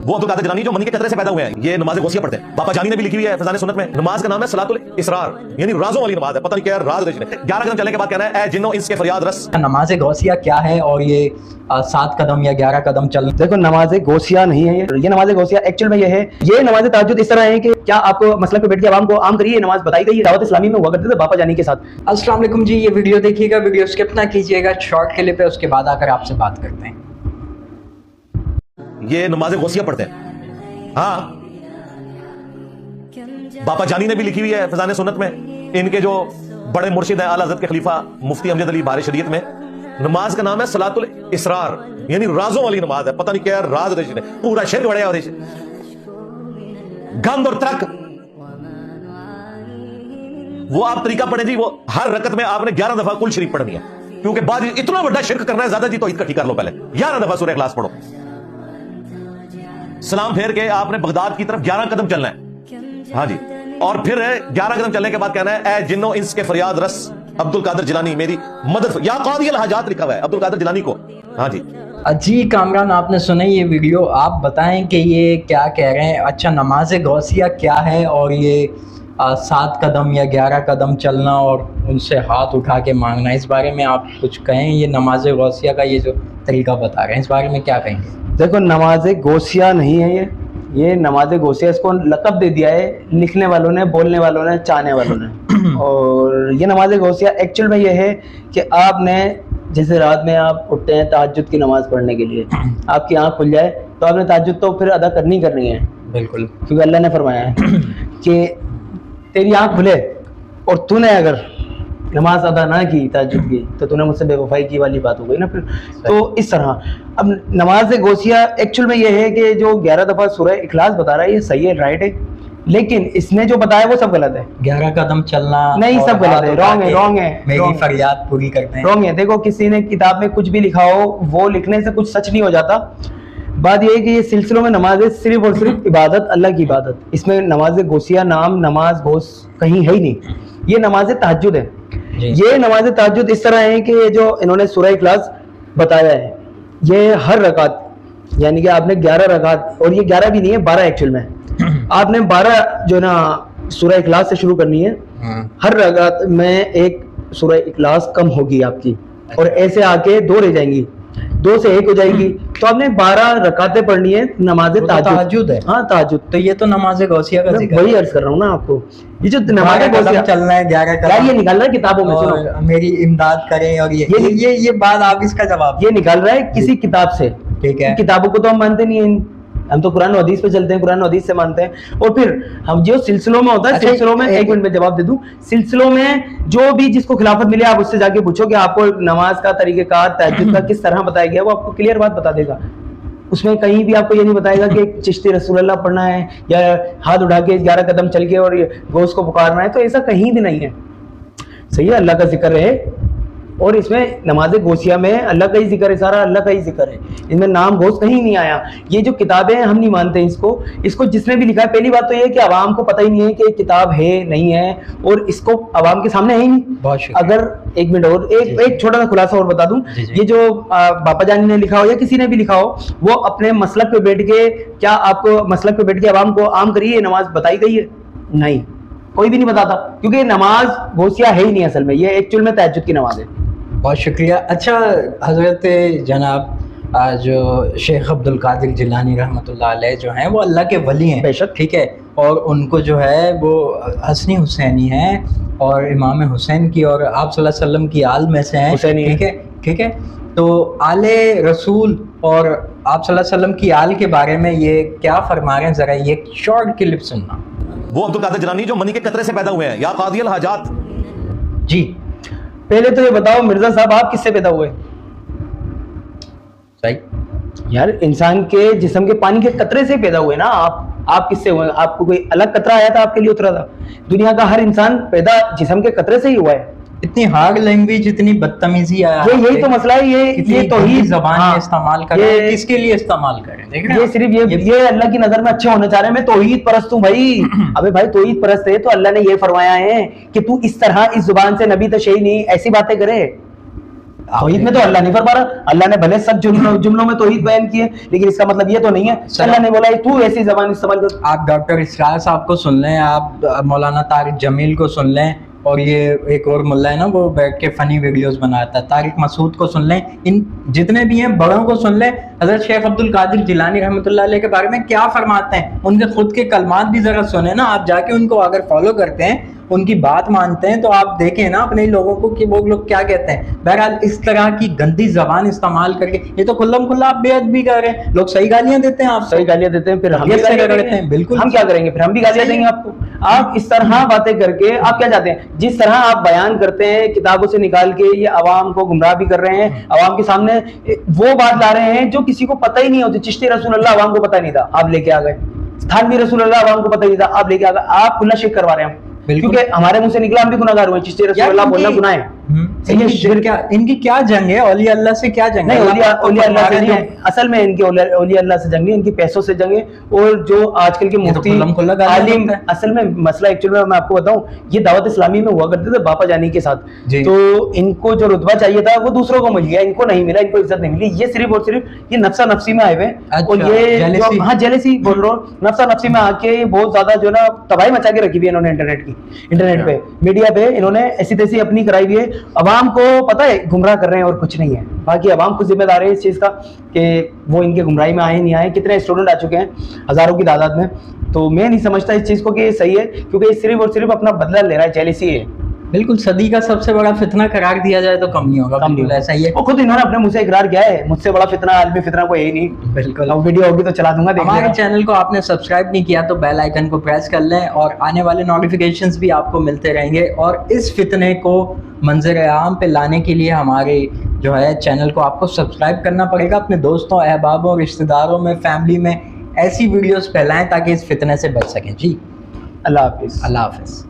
वो अब्दुल कादिर जिलानी जो मनी के कतरे से पैदा हुए हैं, ये नमाज गौसिया पढ़ते हैं। बाबा जानी ने भी लिखी हुई है फैजान सुन्नत में। नमाज का नाम है सलातुल इसरार, यानी राजों वाली नमाज है। पता नहीं क्या राज रचने 11 कदम चलने के बाद कहना है, ए जिन्नो इसके फरियाद रस। नमाज गौसिया क्या है और ये 7 कदम या 11 कदम चल। देखो नमाज गौसिया नहीं है ये नमाज गौसिया एक्चुअल में ये है, ये नमाज तहज्जुद इस तरह है कि क्या आपको मसलन पे बैठ के आवाम को आम करिए, नमाज बताई गई है। दावत इस्लामी में हुआ करते थे बाबा जानी के साथ। अस्सलाम वालेकुम जी, ये वीडियो देखिएगा, वीडियो स्किप ना कीजिएगा, शॉर्ट क्लिप है, उसके बाद आकर आपसे बात करते हैं। ये नमाज गौसिया पढ़ते हैं। हाँ, बाबा जानी ने भी लिखी हुई है फैजान सुन्नत में। इनके जो बड़े मुर्शिद हैं आला हज़रत के खलीफा मुफ्ती अमजद अली बारे शरीयत में, नमाज का नाम है सलातुल इसरार, यानी राजों वाली नमाज है। पता नहीं क्या राज रचने, पूरा शिर्क बड़े और गंद और तर्क। वो आप तरीका पढ़े जी, वो हर रकत में आपने 11 दफा कुल शरीफ पढ़नी है, क्योंकि बाद इतना बड़ा शिर्क करना है ज्यादा जी, तो इकट्ठी कर लो। पहले 11 दफा सूरह इखलास पढ़ो, सलाम फेर के आपने बगदाद की तरफ 11 कदम चलना है। हाँ जी, और फिर 11 कदम चलने के बाद कहना है, ए जिन्नो इंस के फरियाद रस अब्दुल कादिर जिलानी मेरी मदद, या कादियल हाजात लिखा हुआ है अब्दुल कादिर जिलानी को। हाँ जी जी कामरान, आपने सुना ये वीडियो, आप बताएं कि ये क्या कह रहे हैं। अच्छा, नमाज गौसिया क्या है और ये 7 कदम या 11 कदम चलना और उनसे हाथ उठा के मांगना, इस बारे में आप कुछ कहें। ये नमाज गौसिया का ये जो तरीका बता रहे हैं, इस बारे में क्या कहेंगे? देखो नमाज गौसिया नहीं है ये नमाज गौसिया, इसको लक़ब दे दिया है लिखने वालों ने, बोलने वालों ने, चाहने वालों ने। और ये नमाज गौसिया एक्चुअल में ये है कि आपने जैसे रात में आप उठते हैं तहज्जुद की नमाज पढ़ने के लिए, आपकी आंख खुल जाए तो आपने तहज्जुद तो फिर अदा करनी है। बिल्कुल, क्योंकि अल्लाह ने फरमाया है कि तेरी आंख खुले और तूने अगर नमाज अदा ना की तहज्जुद की तो तूने मुझसे बेवफाई की वाली बात हो गई ना फिर। तो इस तरह अब नमाज गौसिया एक्चुअल में ये है कि जो 11 दफ़ा सूरह इखलास बता रहा है ये सही है, राइट है, लेकिन इसने जो बताया वो सब गलत है। 11 कदम चलना नहीं, सब गलत है, रॉन्ग है, मेरी फरियाद पूरी करते हैं, रॉन्ग है। देखो किसी ने किताब में कुछ भी लिखा हो, वो लिखने से कुछ सच नहीं हो जाता। बात ये है कि ये सिलसिलों में नमाज सिर्फ और सिर्फ इबादत, अल्लाह की इबादत। इसमें नमाज गौसिया नाम नमाज गौस कहीं है ही नहीं, ये नमाज तहज्जुद है। ये नमाज तहज्जुद इस तरह है कि ये जो इन्होंने सूरह इखलास बताया है, ये हर रकात यानी कि आपने 11 रकात, और ये 11 भी नहीं है 12 एक्चुअल में, आपने 12 जो है ना सूरह इखलास से शुरू करनी है। हर रकात में एक सूरह इखलास कम होगी आपकी, और ऐसे आके 2 रह जाएंगी, 2 से 1 हो जाएगी, तो आपने 12 रकातें पढ़नी है। नमाज तहज्जुद है। हाँ तहज्जुद, तो ये तो नमाज गौसिया का जिक्र, वही अर्ज कर रहा हूँ ना आपको। ये जो नमाज गौसिया चलना है 11 कदम, ये निकाल रहा है किताबों में, सुनो मेरी इमदाद करें, और ये बात आप इसका जवाब ये निकाल रहा है किसी किताब से। ठीक है, किताबों को तो हम मानते नहीं है, हम तो कुरान और हदीस पे चलते हैं, कुरान और हदीस से मानते हैं। और फिर हम जो सिलसिलों में होता है, सिलसिलों में 1 मिनट में जवाब दे दूं, सिलसिलों में जो भी जिसको खिलाफत मिले आप उससे जाके पूछो कि आपको नमाज का तरीक़ेकार तहज्जुद का किस तरह बताया गया, वो आपको क्लियर बात बता देगा। उसमें कहीं भी आपको ये नहीं बताएगा कि चिश्ती रसूलुल्लाह पढ़ना है या हाथ उठा के 11 कदम चल के और गौस को पुकारना है, तो ऐसा कहीं भी नहीं है। सही है, अल्लाह का जिक्र है, और इसमें नमाज गौसिया में अल्लाह का ही जिक्र है, सारा अल्लाह का ही जिक्र है, इसमें नाम गौस कहीं नहीं आया। ये जो किताबें हैं हम नहीं मानते इसको जिसने भी लिखा है, पहली बात तो ये है कि आवाम को पता ही नहीं है कि किताब है नहीं है, और इसको आवाम के सामने है ही नहीं। अगर 1 मिनट और एक छोटा सा खुलासा और बता दूं, ये जो बाबा जानी ने लिखा हो या किसी ने भी लिखा हो, वो अपने मसलक पे बैठ के, क्या आपको मसलक पे बैठ के आवाम को आम करिए नमाज बताई गई है? नहीं, कोई भी नहीं बताता, क्योंकि नमाज गौसिया है ही नहीं असल में, ये एक्चुअल में तहज्जुद की नमाज है। बहुत शुक्रिया। अच्छा हज़रत जनाब जो शेख अब्दुल कादिर जिलानी रहमतुल्लाह अलैह जो हैं, वो अल्लाह के वली हैं बेशक, ठीक है, और उनको जो है वो हसनी हुसैनी हैं और इमाम हुसैन की और आप सल्लल्लाहु अलैहि वसल्लम की आल में से हैं। ठीक है, तो आले रसूल और आप सल्लल्लाहु अलैहि वसल्लम की आल के बारे में ये क्या फरमा रहे हैं, ज़रा ये शॉर्ट क्लिप सुनना। वो अब्दुल कादिर जिलानी जो मनी के कतरे से पैदा हुए हैं, या कादियल हाजात। जी, पहले तो ये बताओ मिर्जा साहब, आप किससे पैदा हुए? सही यार, इंसान के जिस्म के पानी के कतरे से पैदा हुए ना आप किससे हुए? आपको कोई अलग कतरा आया था आपके लिए उतरा था? दुनिया का हर इंसान पैदा जिस्म के कतरे से ही हुआ है। इतनी हार्ड लैंग्वेज, इतनी बदतमीजी आया, यही तो मसला है। ये तौहीद ज़बान इस्तेमाल करें, किसके लिए इस्तेमाल करें? देख रहे हैं, ये सिर्फ ये अल्लाह की नजर में अच्छे होने चाह रहे हैं। मैं तौहीद परस्त हूँ भाई। अबे भाई, तौहीद परस्त है तो अल्लाह ने ये फरमाया है कि तू इस तरह इस जुबान से नबी तशही नहीं ऐसी बातें करे। तौहीद में तो अल्लाह नहीं फरमा रहा, अल्लाह ने भले सब जुमलों में तौहीद बयान किए, लेकिन इसका मतलब ये तो नहीं है अल्लाह ने बोला तू ऐसी जबान इस्तेमाल कर। आप डॉक्टर इसरार साहब को सुन लें, आप मौलाना तारिक जमील को सुन लें, और ये एक और मुल्ला है ना वो बैठ के फनी वीडियोस बनाता है, तारिक मसूद को सुन लें, इन जितने भी हैं बड़ों को सुन लें। हज़रत शेख अब्दुल कादिर जिलानी रहमतुल्लाह अलैह के बारे में क्या फरमाते हैं, उनके खुद के कलमात भी ज़रा सुने ना आप जाके, उनको अगर फॉलो करते हैं, उनकी बात मानते हैं, तो आप देखें ना अपने लोगों को कि वो लोग क्या कहते हैं। बहरहाल इस तरह की गंदी जबान इस्तेमाल करके ये तो खुल्लम खुल्ला आप बेअदबी कर रहे हैं, लोग सही गालियां देते हैं, आप सही गालियां देते हैं, फिर हम भी गालियां देते हैं, बिल्कुल हम क्या करेंगे, फिर हम भी गालियां देंगे आपको। आप इस तरह बातें करके आप क्या चाहते हैं, जिस तरह आप बयान करते हैं किताबों से निकाल के, ये अवाम को गुमराह भी कर रहे हैं, अवाम के सामने वो बात ला रहे हैं जो किसी को पता ही नहीं होती। चिश्ती रसूल अल्लाह अवाम को पता नहीं था, आप लेके आ गए। थानवी रसूल अल्लाह अवाम को पता नहीं था, आप लेके आ गए। आप खुला शेख करवा रहे हैं, क्योंकि हमारे मुंह से निकला हम भी गुनाहगार हुए। चिश्ती रसूल अल्लाह बोलना गुनाह है। इनकी क्या जंग है, औलिया अल्लाह से क्या जंग है? नहीं, औलिया अल्लाह से नहीं है, असल में इनकी औलिया अल्लाह से जंग नहीं, इनकी पैसों से जंग है। और जो आजकल के मुफ्ती आलिम, असल में मसला एक्चुअली में मैं आपको बताऊं, ये दावत इस्लामी में हुआ करते थे बापा जानी के साथ, तो इनको जो रुतबा चाहिए था वो दूसरों को मिल गया, इनको नहीं मिला, इनको इज्जत नहीं मिली। ये सिर्फ और सिर्फ ये नफ्सा नफ्सी में आए हुए, और ये हाँ जेलसी बोल रहा हूँ, नफ्सा नफ्सी में आके बहुत ज्यादा जो ना तबाही मचा के रखी हुई है इन्होंने इंटरनेट पे, मीडिया पे इन्होंने ऐसी तैसी अपनी कराई हुई है। अवाम को पता है गुमराह कर रहे हैं और कुछ नहीं है। बाकी अवाम खुद जिम्मेदार है इस चीज का कि वो इनके गुमराही में आए नहीं आए। कितने स्टूडेंट आ चुके हैं हजारों की तादाद में, तो मैं नहीं समझता इस चीज को कि ये सही है, क्योंकि ये सिर्फ और सिर्फ अपना बदला ले रहा है, जेलसी है। बिल्कुल सदी का सबसे बड़ा फितना करार दिया जाए तो कम नहीं होगा, बिल्कुल ऐसा ही है। वो खुद इन्होंने अपने मुंह से इकरार किया है, मुझसे बड़ा फितना आलमी फितना कोई है नहीं। बिल्कुल, अब वीडियो होगी तो चला दूंगा। हमारे चैनल को आपने सब्सक्राइब नहीं किया तो बेल आइकन को प्रेस कर लें, और आने वाले नोटिफिकेशंस भी आपको मिलते रहेंगे। और इस फितने को मंजर आम पे लाने के लिए हमारे जो है चैनल को आपको सब्सक्राइब करना पड़ेगा। अपने दोस्तों, अहबाबों, रिश्तेदारों में, फैमिली में ऐसी वीडियोस फैलाएं ताकि इस फितने से बच सकें। जी, अल्लाह हाफिज़। अल्लाह हाफिज़।